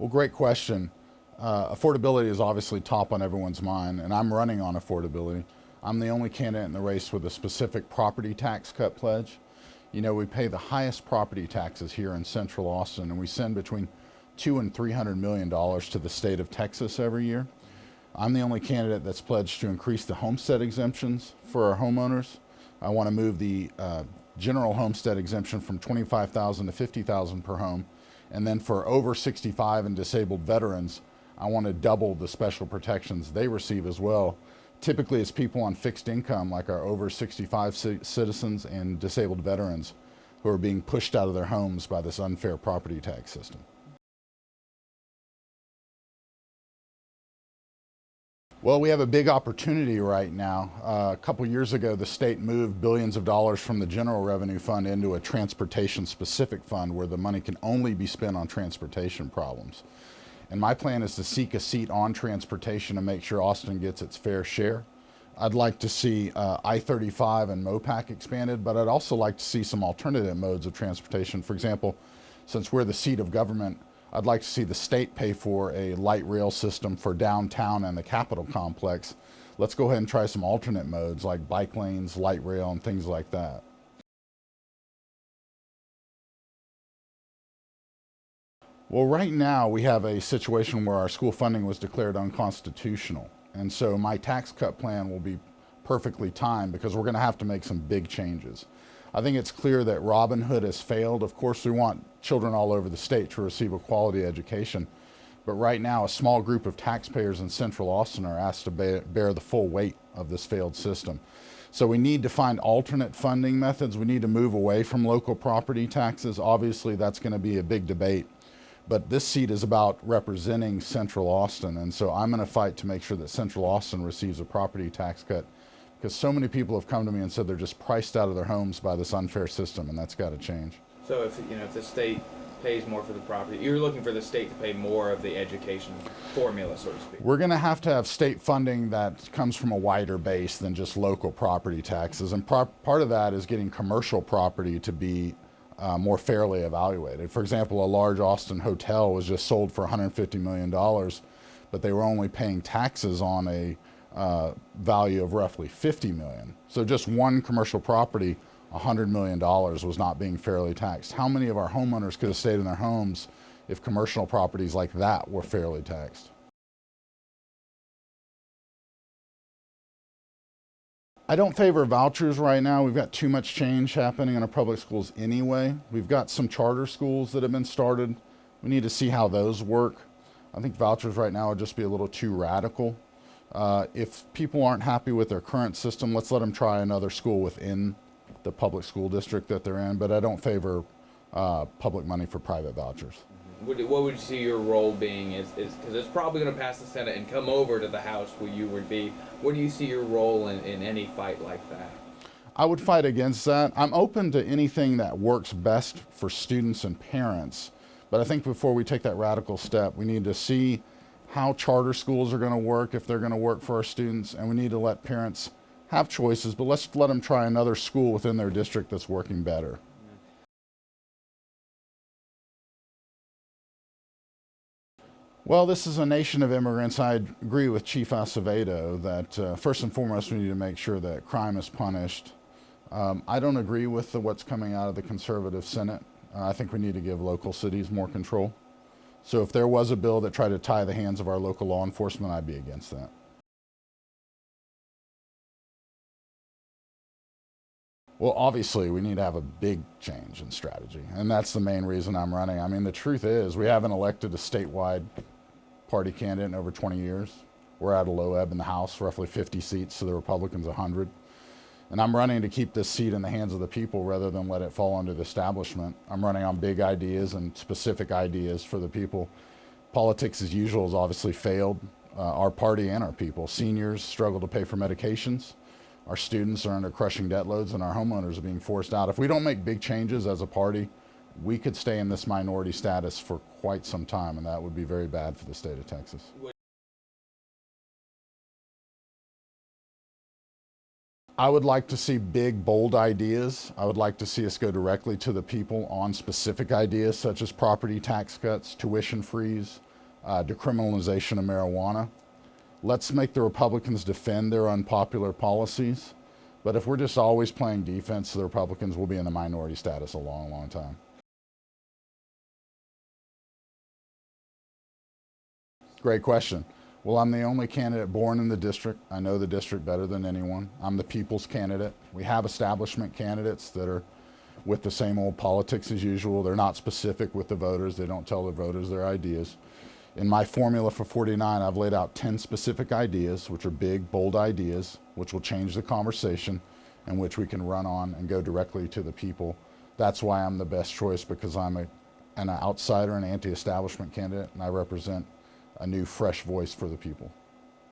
Well, great question. Affordability is obviously top on everyone's mind, and I'm running on affordability. I'm the only candidate in the race with a specific property tax cut pledge. You know, we pay the highest property taxes here in Central Austin, and we send between $200 and $300 million to the state of Texas every year. I'm the only candidate that's pledged to increase the homestead exemptions for our homeowners. I want to move the general homestead exemption from $25,000 to $50,000 per home. And then for over 65 and disabled veterans, I want to double the special protections they receive as well. Typically, it's people on fixed income like our over 65 citizens and disabled veterans who are being pushed out of their homes by this unfair property tax system. Well, we have a big opportunity right now. A couple years ago, the state moved billions of dollars from the general revenue fund into a transportation specific fund where the money can only be spent on transportation problems. And my plan is to seek a seat on transportation to make sure Austin gets its fair share. I'd like to see I-35 and MOPAC expanded, but I'd also like to see some alternative modes of transportation. For example, since we're the seat of government, I'd like to see the state pay for a light rail system for downtown and the Capitol complex. Let's go ahead and try some alternate modes like bike lanes, light rail, and things like that. Well, right now we have a situation where our school funding was declared unconstitutional. And so my tax cut plan will be perfectly timed because we're going to have to make some big changes. I think it's clear that Robin Hood has failed. Of course, we want children all over the state to receive a quality education. But right now, a small group of taxpayers in Central Austin are asked to bear the full weight of this failed system. So we need to find alternate funding methods. We need to move away from local property taxes. Obviously, that's going to be a big debate. But this seat is about representing Central Austin. And so I'm going to fight to make sure that Central Austin receives a property tax cut, because so many people have come to me and said they're just priced out of their homes by this unfair system, and that's got to change. So if the state pays more for the property, you're looking for the state to pay more of the education formula, so to speak. We're going to have state funding that comes from a wider base than just local property taxes, and part of that is getting commercial property to be more fairly evaluated. For example, a large Austin hotel was just sold for $150 million, but they were only paying taxes on a value of roughly $50 million. So just one commercial property, $100 million, was not being fairly taxed. How many of our homeowners could have stayed in their homes if commercial properties like that were fairly taxed? I don't favor vouchers right now. We've got too much change happening in our public schools anyway. We've got some charter schools that have been started. We need to see how those work. I think vouchers right now would just be a little too radical. If people aren't happy with their current system, let's let them try another school within the public school district that they're in, but I don't favor public money for private vouchers. What would you see your role being? Is because it's probably going to pass the Senate and come over to the House where you would be. What do you see your role in any fight like that? I would fight against that. I'm open to anything that works best for students and parents, but I think before we take that radical step, we need to see how charter schools are going to work, if they're going to work for our students, and we need to let parents have choices, but let's let them try another school within their district that's working better. Well, this is a nation of immigrants. I agree with Chief Acevedo that first and foremost we need to make sure that crime is punished. I don't agree with what's coming out of the conservative Senate. I think we need to give local cities more control. So if there was a bill that tried to tie the hands of our local law enforcement, I'd be against that. Well, obviously, we need to have a big change in strategy, and that's the main reason I'm running. I mean, the truth is, we haven't elected a statewide party candidate in over 20 years. We're at a low ebb in the House, roughly 50 seats to the Republicans 100. And I'm running to keep this seat in the hands of the people rather than let it fall under the establishment. I'm running on big ideas and specific ideas for the people. Politics as usual has obviously failed our party and our people. Seniors struggle to pay for medications. Our students are under crushing debt loads, and our homeowners are being forced out. If we don't make big changes as a party, we could stay in this minority status for quite some time, and that would be very bad for the state of Texas. I would like to see big, bold ideas. I would like to see us go directly to the people on specific ideas such as property tax cuts, tuition freeze, decriminalization of marijuana. Let's make the Republicans defend their unpopular policies. But if we're just always playing defense, the Republicans will be in the minority status a long, long time. Great question. Well, I'm the only candidate born in the district. I know the district better than anyone. I'm the people's candidate. We have establishment candidates that are with the same old politics as usual. They're not specific with the voters. They don't tell the voters their ideas. In my formula for 49, I've laid out 10 specific ideas, which are big, bold ideas, which will change the conversation and which we can run on and go directly to the people. That's why I'm the best choice, because I'm an outsider and anti-establishment candidate, and I represent a new, fresh voice for the people.